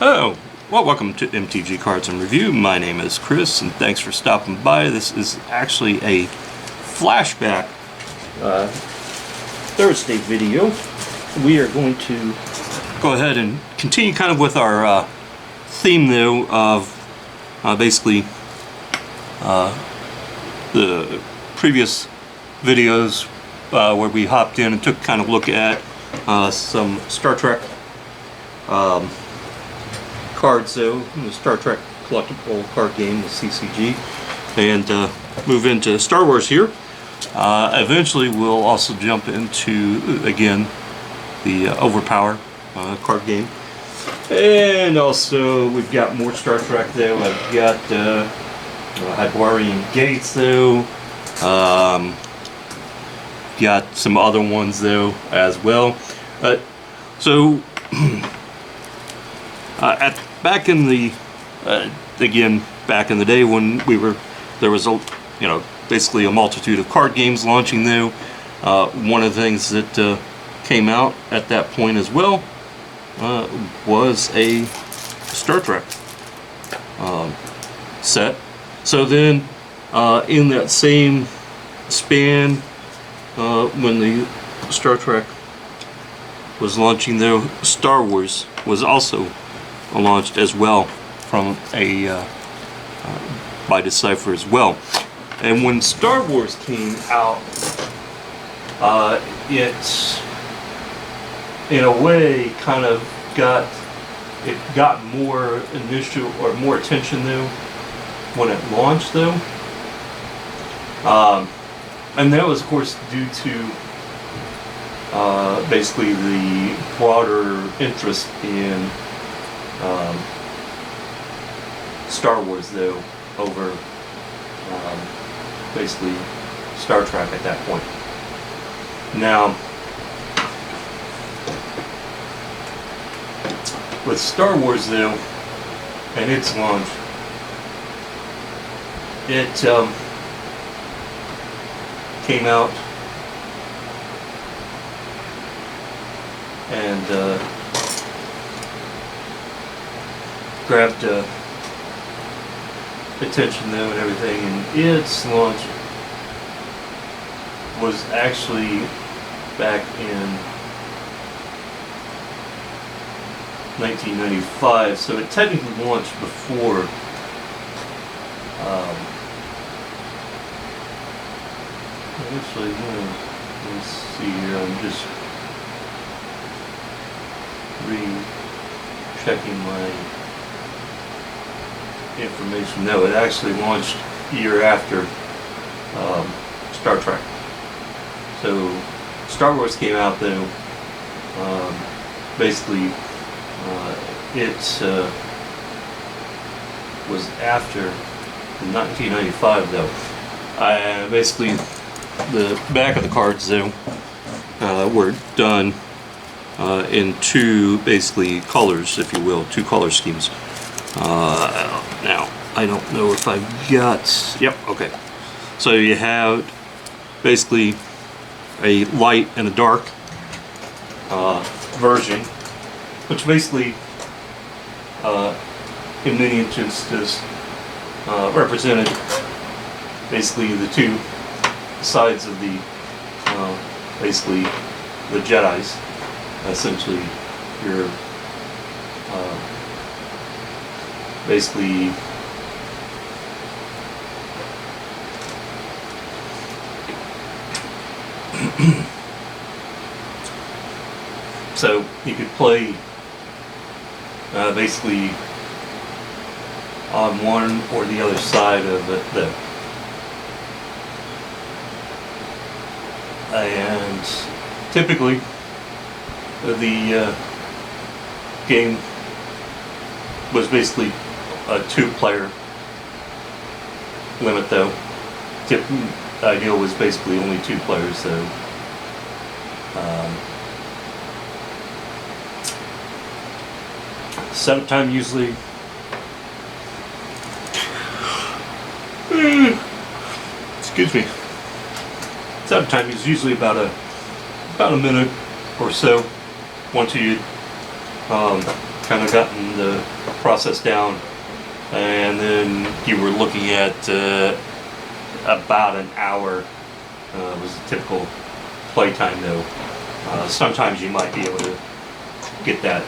Oh, well, welcome to MTG Cards and Review. My name is Chris, and thanks for stopping by. This is actually a flashback Thursday video. We are going to go ahead and continue kind of with our theme, though, of basically the previous videos where we hopped in and took kind of look at some Star Trek cards, though, the Star Trek Collectible card game, the CCG, and move into Star Wars here. Eventually we'll also jump into, again, the OverPower card game. And also we've got more Star Trek, though. I've got Hyborian Gates, though. Got some other ones, though, as well. So back in the back in the day when there was basically a multitude of card games launching, though. One of the things that came out at that point as well was a Star Trek set. So then in that same span, when the Star Trek was launching, though, Star Wars was also launched as well from by Decipher as well. And when Star Wars came out, it in a way kind of got more initial or more attention, though, when it launched, though, and that was, of course, due to basically the broader interest in Star Wars, though, over basically Star Trek at that point. Now, with Star Wars, though, and its launch, it came out and grabbed attention, though, and everything, and its launch was actually back in 1995, so it technically launched before actually, let me see here, I'm just re-checking my information. No, it actually launched a year after Star Trek. So Star Wars came out, though, basically it was after 1995, though. Basically the back of the cards, though, were done in two, basically, colors, if you will, two color schemes. Now, I don't know if I've got... Yep, okay. So you have basically a light and a dark version, which basically, in many instances, represented basically the two sides of the, basically, the Jedis. Essentially, your basically so you could play basically on one or the other side of it, though. And typically the game was basically a two-player limit, though. The ideal was basically only two players, so setup time usually excuse me, setup time is usually about a minute or so once you kind of gotten the process down, and then you were looking at about an hour was a typical playtime though. Sometimes you might be able to get that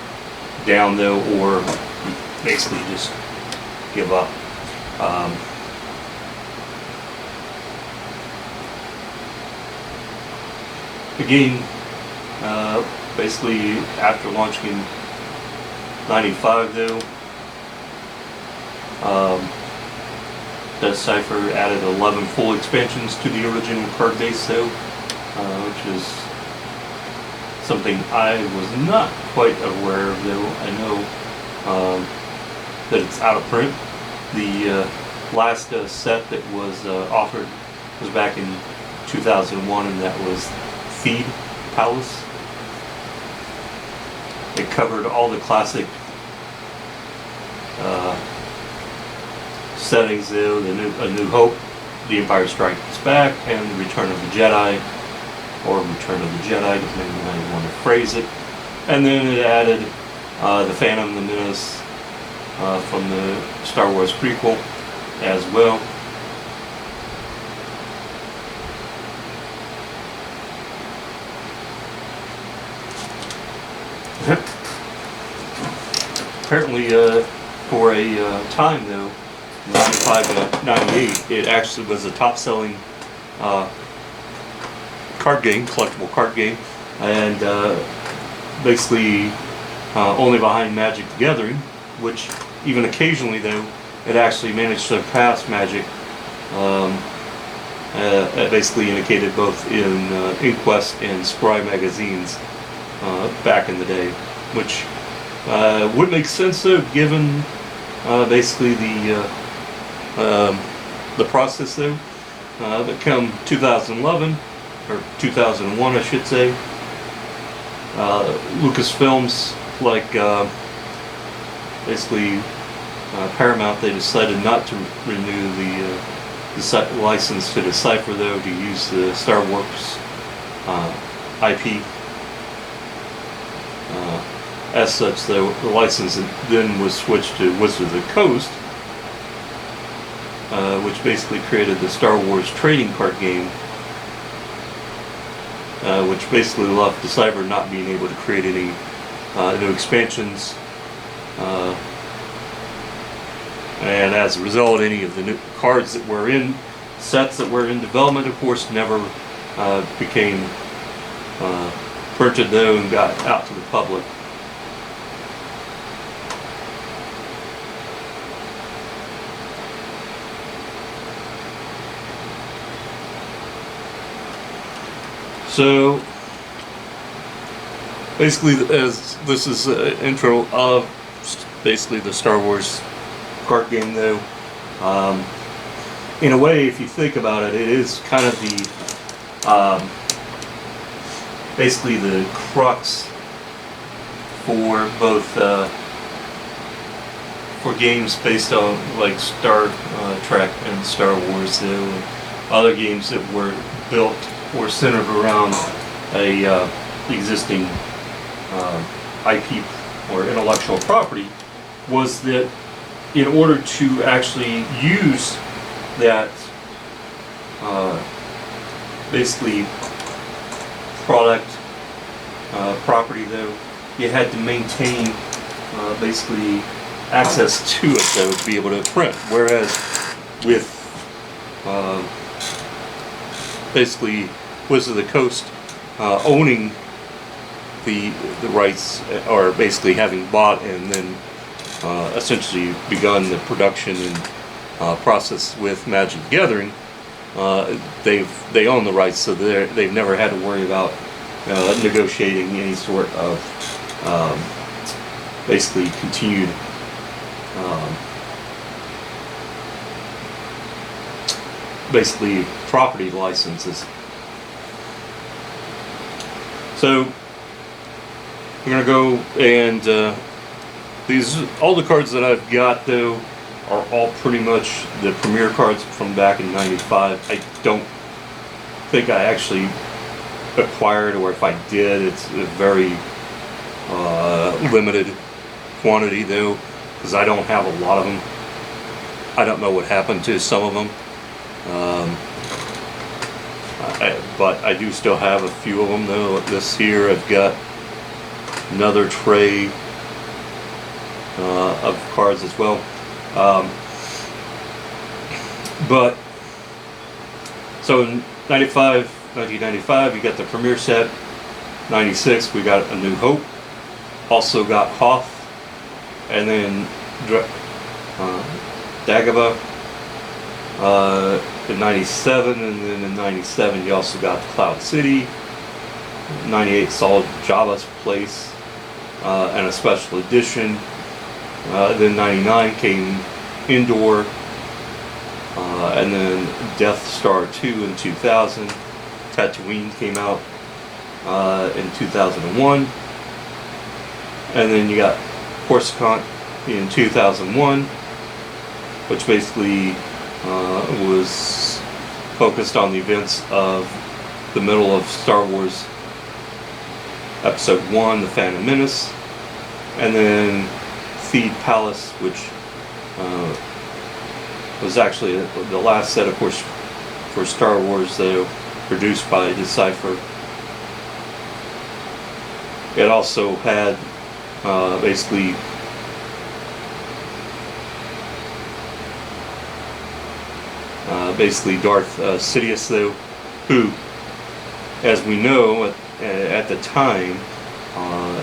down though, or basically just give up. The game, basically after launching in '95 though, Cypher added 11 full expansions to the original card base though, which is something I was not quite aware of though. I know that it's out of print. The last set that was offered was back in 2001, and that was Feed Palace. It covered all the classic settings though, A New Hope, The Empire Strikes Back, and The Return of the Jedi, or Return of the Jedi, depending on how you want to phrase it. And then it added The Phantom Menace from the Star Wars prequel as well. Apparently, for a time though, 95 to 98, it actually was a top-selling card game, collectible card game, and basically only behind Magic the Gathering, which even occasionally though, it actually managed to pass Magic. Basically indicated both in Inquest and Scry magazines back in the day, which would make sense though, given basically the process though. But come 2011 or 2001, I should say, Lucasfilms, like basically Paramount, they decided not to renew the license to Decipher though, to use the Star Wars IP. As such, though, the license then was switched to Wizards of the Coast, which basically created the Star Wars trading card game, which basically left Decipher not being able to create any new expansions, and as a result, any of the new cards that were in sets that were in development, of course, never became printed though and got out to the public. So basically, as this is an intro of basically the Star Wars card game though, in a way, if you think about it, it is kind of the basically the crux for both for games based on like Star Trek and Star Wars though, and other games that were built or centered around a existing IP or intellectual property, was that in order to actually use that basically product property though, you had to maintain basically access to it though to be able to print, whereas with basically Wizards of the Coast owning the rights, or basically having bought and then essentially begun the production and process with Magic the Gathering, they own the rights, so they've never had to worry about negotiating any sort of basically continued basically property licenses. So we're gonna go and all the cards that I've got though are all pretty much the premier cards from back in '95. I don't think I actually acquired, or if I did, it's a very limited quantity though, because I don't have a lot of them. I don't know what happened to some of them, but I do still have a few of them though. This here, I've got another tray of cards as well. But so in 1995, you got the premiere set. 96, we got A New Hope. Also got Hoth, and then Dagobah in 97, and then in 97 you also got Cloud City. 98 saw Jabba's Place and a special edition. Then 99 came Indoor, and then Death Star 2 in 2000. Tatooine came out in 2001, and then you got Coruscant in 2001, which basically was focused on the events of the middle of Star Wars Episode 1, The Phantom Menace, and then Theed Palace, which was actually the last set, of course, for Star Wars, though, produced by Decipher. It also had basically Darth Sidious, though, who, as we know at the time,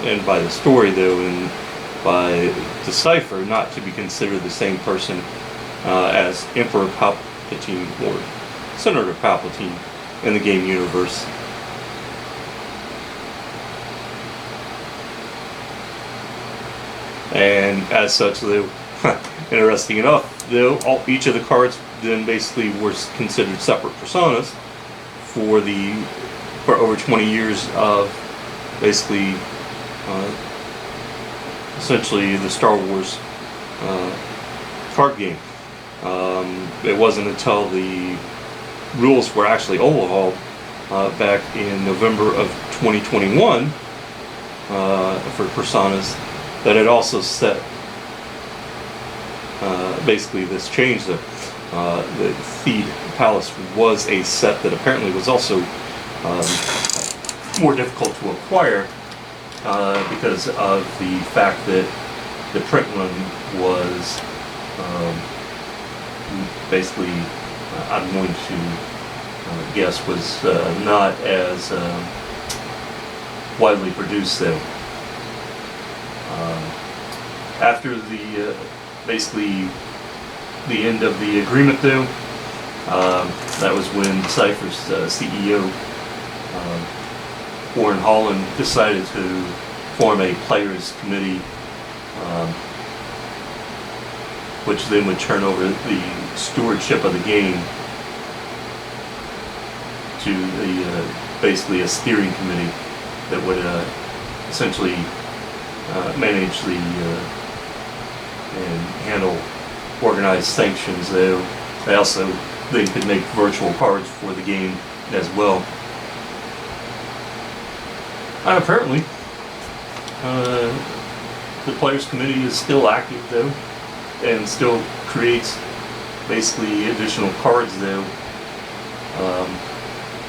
and by the story, though, and by Decipher, not to be considered the same person as Emperor Palpatine or Senator Palpatine in the game universe. And as such, though, interesting enough, though, each of the cards then basically were considered separate personas for over 20 years of basically essentially the Star Wars card game. It wasn't until the rules were actually overhauled back in November of 2021 for personas that it also set basically this change. The Theed Palace was a set that apparently was also more difficult to acquire because of the fact that the print run was basically, I'm going to guess, was not as widely produced though. After the basically the end of the agreement though, that was when Decipher's CEO Warren Holland decided to form a players committee, which then would turn over the stewardship of the game to the basically a steering committee that would essentially manage the and handle organized sanctions. Though they also could make virtual cards for the game as well. And apparently, the players committee is still active though, and still creates basically additional cards though,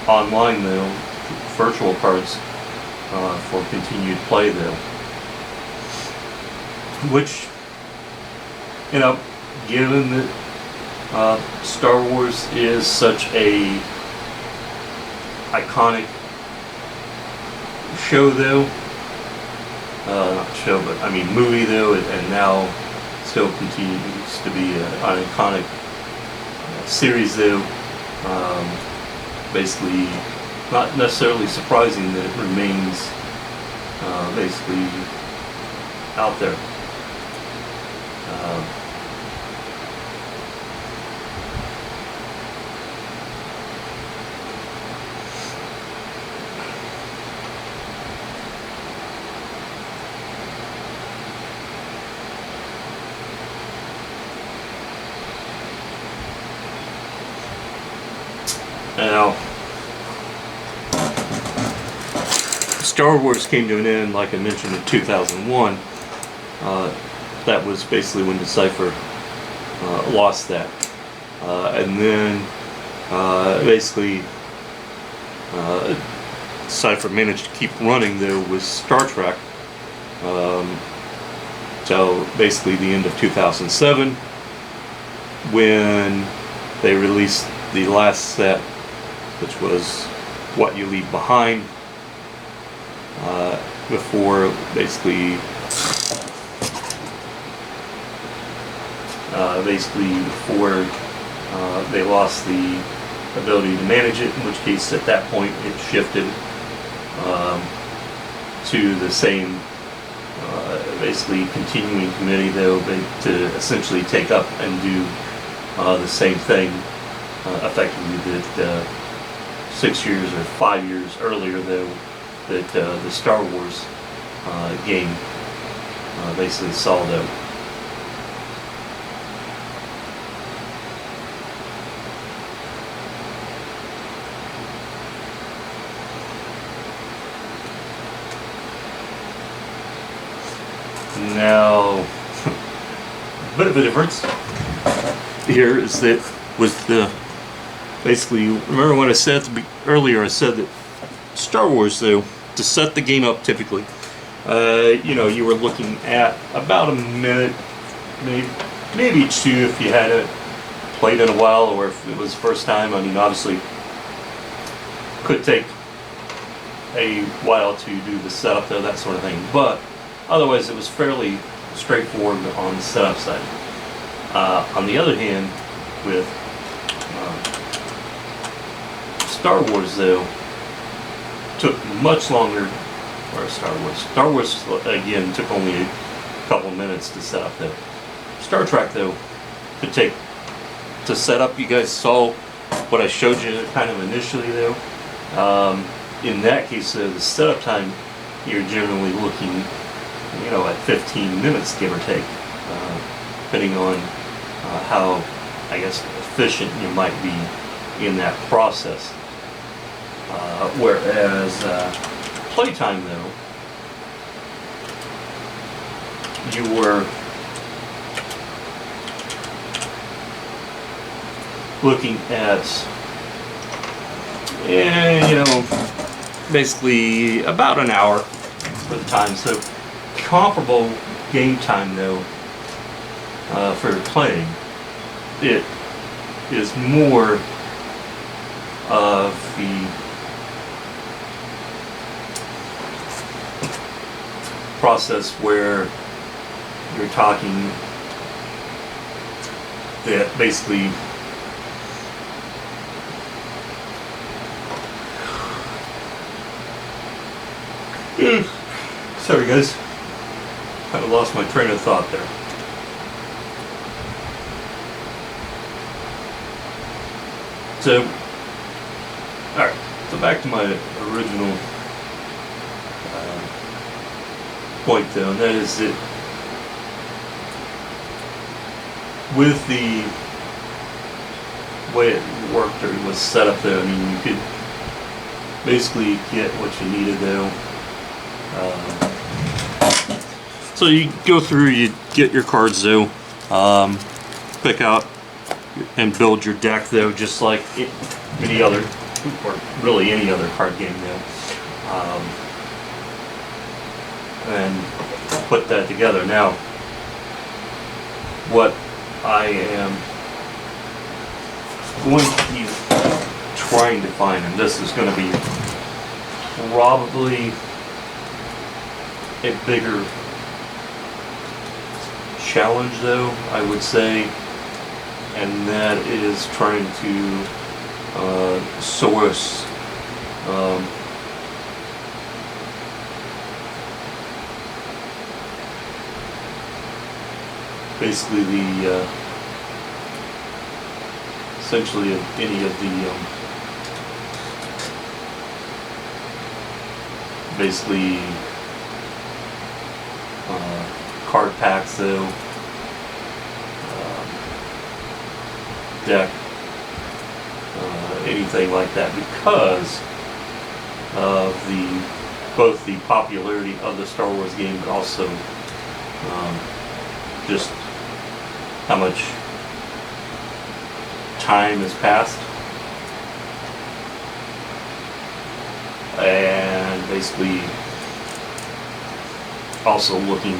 online though, virtual cards for continued play though. Which, you know, given that Star Wars is such a iconic show though, not show, but I mean movie though, and now still continues to be an iconic series though, basically not necessarily surprising that it remains basically out there. Now, Star Wars came to an end, like I mentioned, in 2001, that was basically when Decipher lost that. And then basically Decipher managed to keep running though with Star Trek till basically the end of 2007, when they released the last set, which was What You Leave Behind, before basically before they lost the ability to manage it, in which case at that point it shifted to the same basically continuing committee though, to essentially take up and do the same thing effectively that 6 years or 5 years earlier though, that the Star Wars game basically saw though. Now, a bit of a difference here is that with the basically, remember when I said earlier, I said that Star Wars though, to set the game up typically, you know, you were looking at about a minute, maybe two if you hadn't played in a while, or if it was the first time. I mean, obviously could take a while to do the setup though, that sort of thing, but otherwise it was fairly straightforward on the setup side. On the other hand, with Star Wars though, took much longer, or Star Wars again took only a couple minutes to set up though. Star Trek though, could take, to set up, you guys saw what I showed you kind of initially though. In that case the setup time, you're generally looking, you know, at 15 minutes give or take, depending on how, I guess, efficient you might be in that process. Whereas playtime though, you were looking at, you know, basically about an hour for the time. So comparable game time though, for playing, it is more of the process where you're talking that basically sorry guys, kind of lost my train of thought there. So, alright, so back to my original point though, and that is that with the way it worked or was set up though, I mean, you could basically get what you needed though. So you go through, you get your cards though, pick out and build your deck though, just like any other, or really any other card game though, and put that together. Now, what I am going to be trying to find, and this is going to be probably a bigger challenge though, I would say, and that is trying to source basically the essentially any of the basically card packs though, deck, anything like that, because of both the popularity of the Star Wars game, but also Just how much time has passed, and basically also looking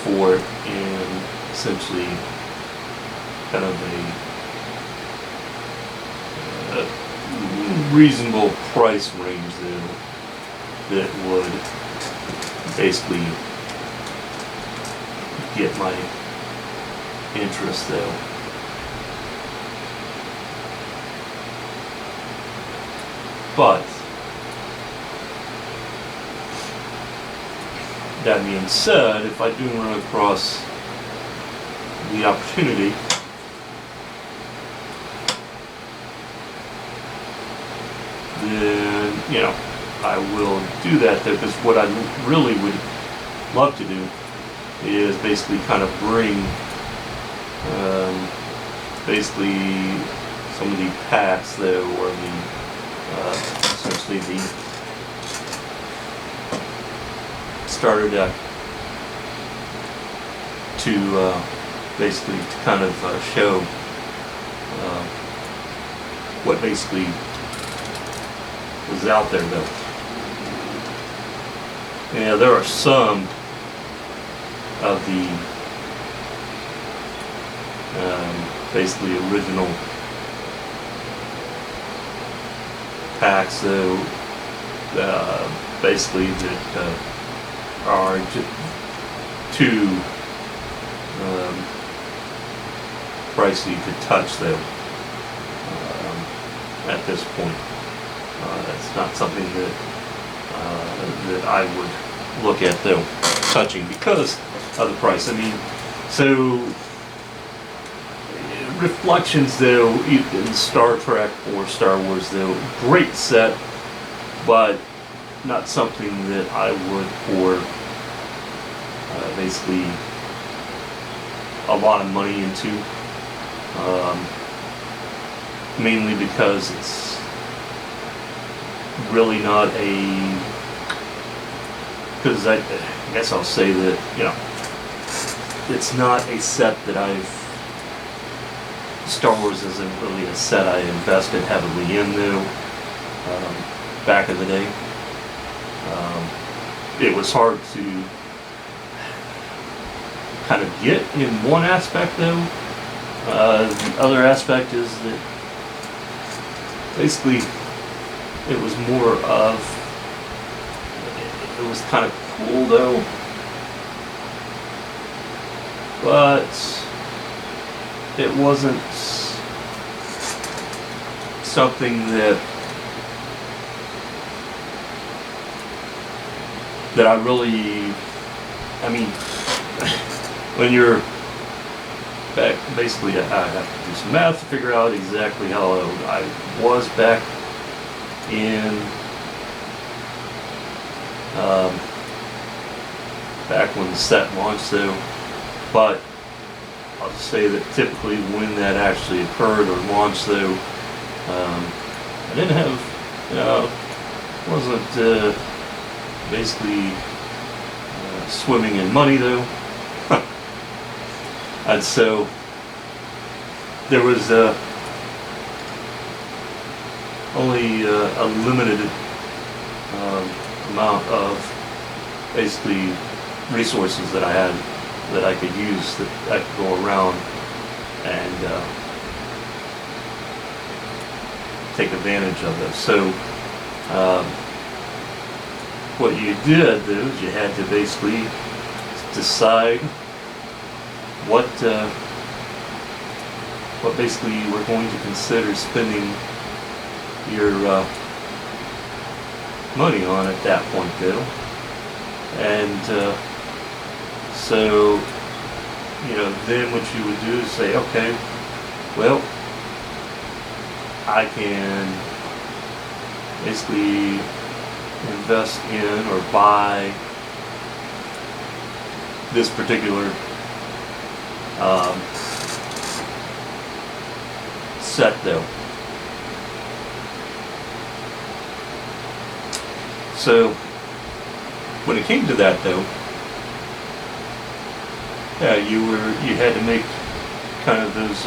for it in essentially kind of a reasonable price range that would basically get my interest though. But that being said, if I do run across the opportunity, then, you know, I will do that though, because what I really would love to do is basically kind of bring basically some of the packs though, or the essentially the starter deck to basically to kind of show what basically was out there though. Yeah, there are some of the basically original packs though, basically that are too pricey to touch though at this point. It's not something that that I would look at though touching because of the price. I mean, so Reflections though in Star Trek or Star Wars though, great set, but not something that I would pour basically a lot of money into, mainly because it's really not a, because I guess I'll say that, you know, it's not a set that Star Wars isn't really a set I invested heavily in though, back in the day. It was hard to kind of get in one aspect though. The other aspect is that basically it was more of, it was kind of cool though, but it wasn't something that I really, I mean, when you're back, basically I have to do some math to figure out exactly how old I was back in, back when the set launched though, but I'll just say that typically when that actually occurred or launched though, I didn't have, you know, wasn't basically swimming in money though. And so there was only a limited amount of basically resources that I had that I could use, that I could go around and take advantage of this. So what you did though is you had to basically decide what basically you were going to consider spending your money on at that point though. And so, you know, then what you would do is say, okay, well, I can basically invest in or buy this particular set though. So when it came to that though, yeah, you had to make kind of those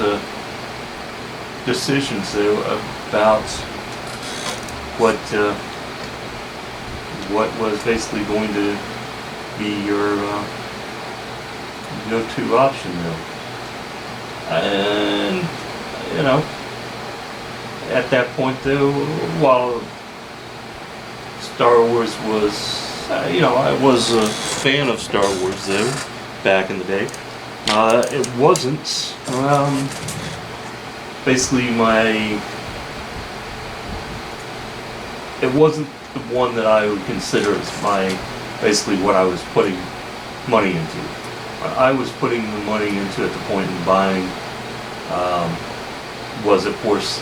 decisions though about what was basically going to be your go-to option though. And you know, at that point though, while Star Wars was, I was a fan of Star Wars though, back in the day. It wasn't basically it wasn't the one that I would consider as basically what I was putting money into. I was putting the money into at the point in buying was of course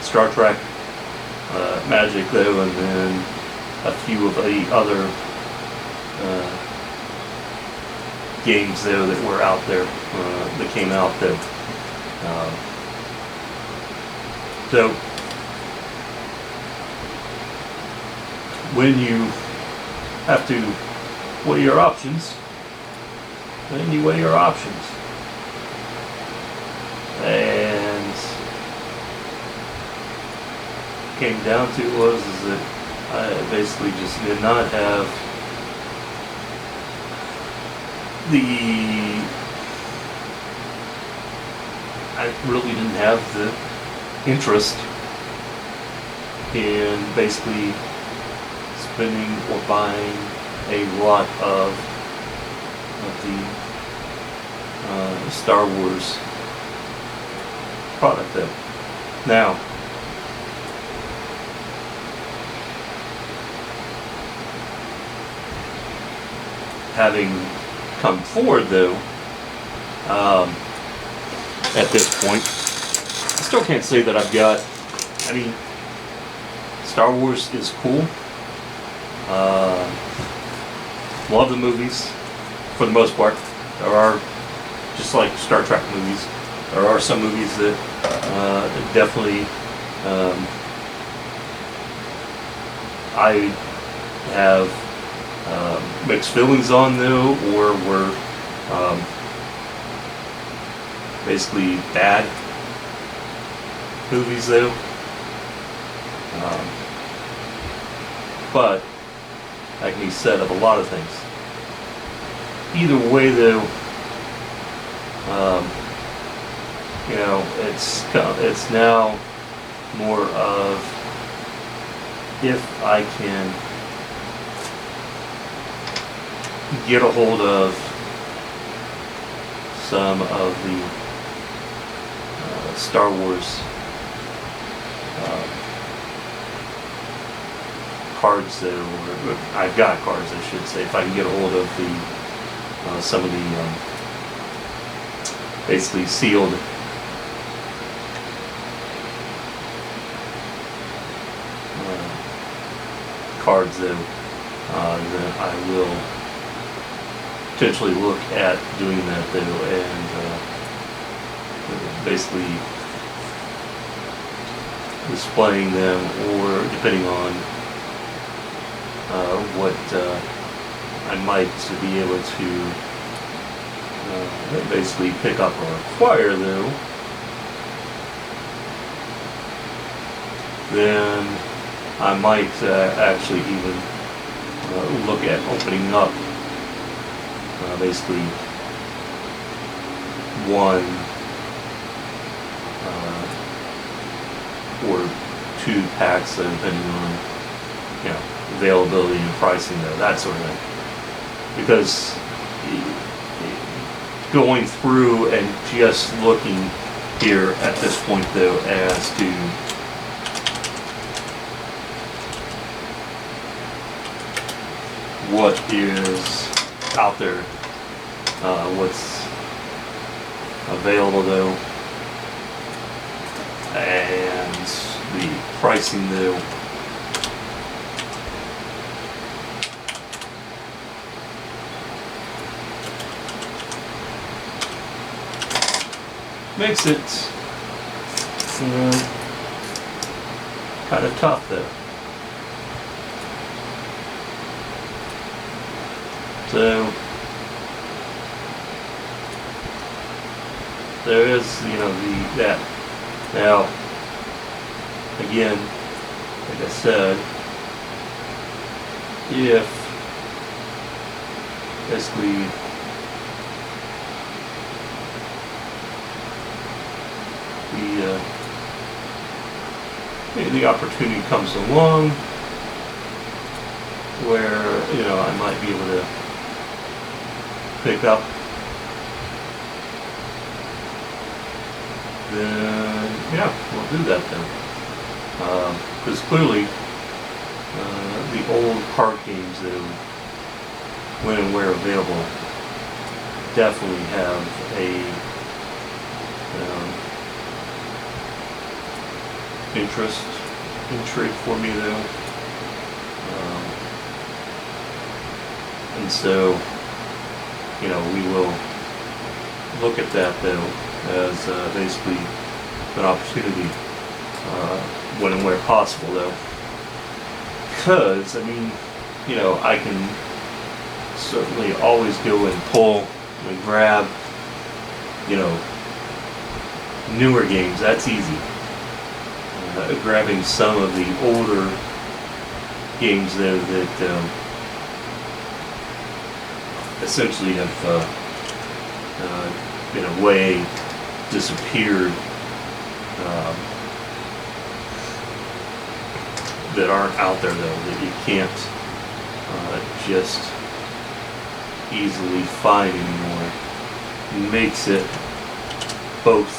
Star Trek, Magic though, and then a few of the other games though that were out there, that came out though. So when you have to weigh your options, then you weigh your options. And came down to was that I basically just did not have I really didn't have the interest in basically spending or buying a lot of the Star Wars product though. Now, having come forward though, at this point, I still can't say that I've got, I mean, Star Wars is cool. Love the movies for the most part. There are, just like Star Trek movies, there are some movies that definitely I have mixed feelings on though, or were basically bad movies though. But that can be said of a lot of things. Either way though, it's now more of if I can get a hold of some of the Star Wars cards that I've got cards, I should say. If I can get a hold of the some of the basically sealed cards, then I will potentially look at doing that though, and basically displaying them, or depending on what I might be able to basically pick up or acquire though, then I might actually even look at opening up basically one or two packs, depending on availability and pricing though, that sort of thing. Because going through and just looking here at this point though as to what is out there, what's available though, and the pricing though, makes it kind of tough though. So there is, you know, that. Now, again, like I said, if basically the opportunity comes along where, you know, I might be able to pick up, then yeah, we'll do that then. Because clearly the old card games that when and where available definitely have a intrigue for me though. And so, you know, we will look at that though as basically an opportunity when and where possible though. Because, I mean, you know, I can certainly always go and pull and grab, you know, newer games. That's easy. Grabbing some of the older games though that essentially have in a way disappeared, that aren't out there though, that you can't just easily find anymore, makes it both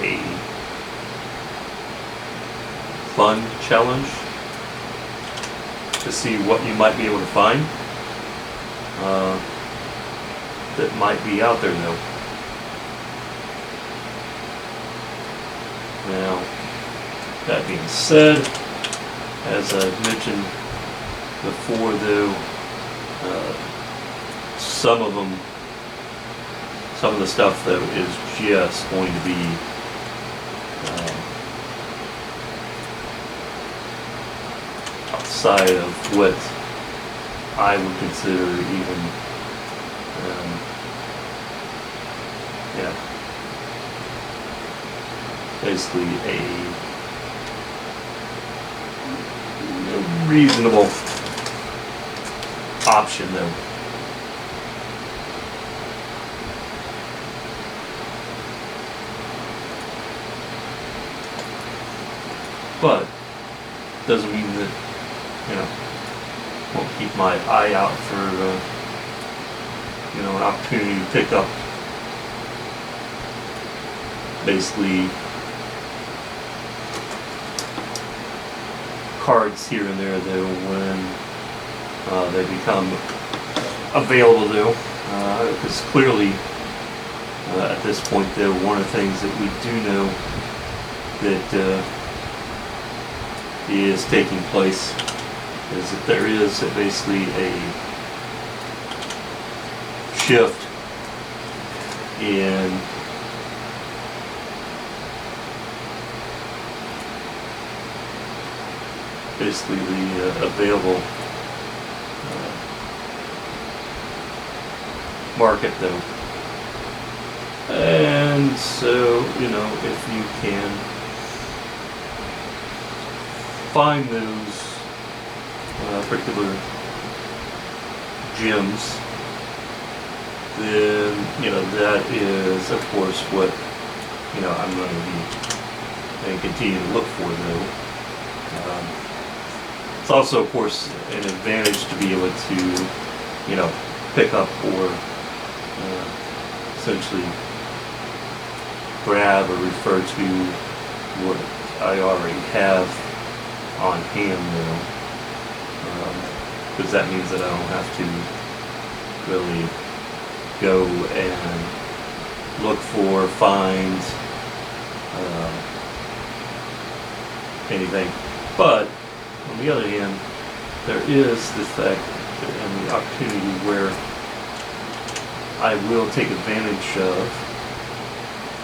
a fun challenge to see what you might be able to find that might be out there though. Now, that being said, as I've mentioned before though, some of the stuff though is just going to be outside of what I would consider even basically a reasonable option though. But doesn't mean that, you know, won't keep my eye out for you know, an opportunity to pick up basically cards here and there though when they become available though, because clearly at this point though, one of the things that we do know that is taking place is that there is basically a shift in basically the available market though. And so, you know, if you can find those particular gems, then, you know, that is of course what, you know, I'm going to be and continue to look for though. It's also of course an advantage to be able to, you know, pick up or essentially grab or refer to what I already have on hand though, because that means that I don't have to really go and look for, find anything. But on the other hand, there is the fact and the opportunity where I will take advantage of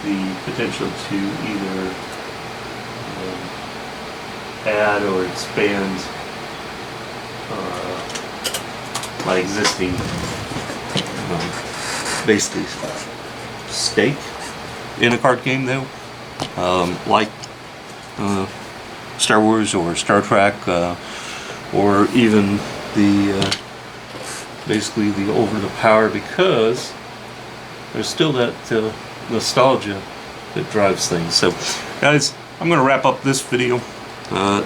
the potential to either add or expand my existing basically stake in a card game though, like Star Wars or Star Trek, or even the basically the OverPower, because there's still that nostalgia that drives things. So guys, I'm going to wrap up this video.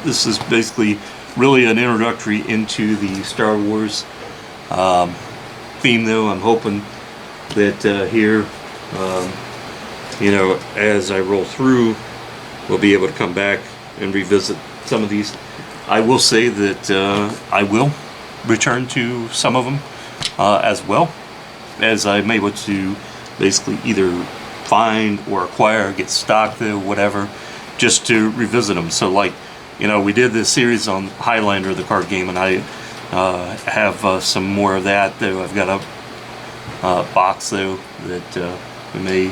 This is basically really an introductory into the Star Wars theme though. I'm hoping that here, you know, as I roll through, we'll be able to come back and revisit some of these. I will say that I will return to some of them as well, as I'm able to basically either find or acquire, get stock though, whatever, just to revisit them. So like, you know, we did this series on Highlander, the card game, and I have some more of that though. I've got a box though that we may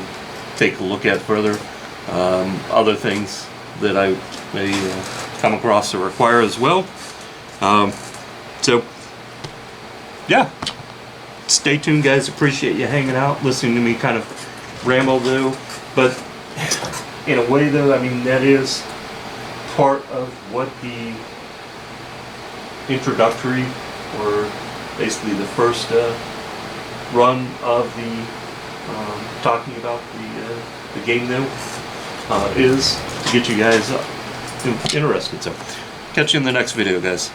take a look at further. Other things that I may come across or require as well. So yeah, stay tuned guys. Appreciate you hanging out, listening to me kind of ramble though, but in a way though, I mean, that is part of what the introductory, or basically the first run of the talking about the game though, is to get you guys interested. So catch you in the next video guys.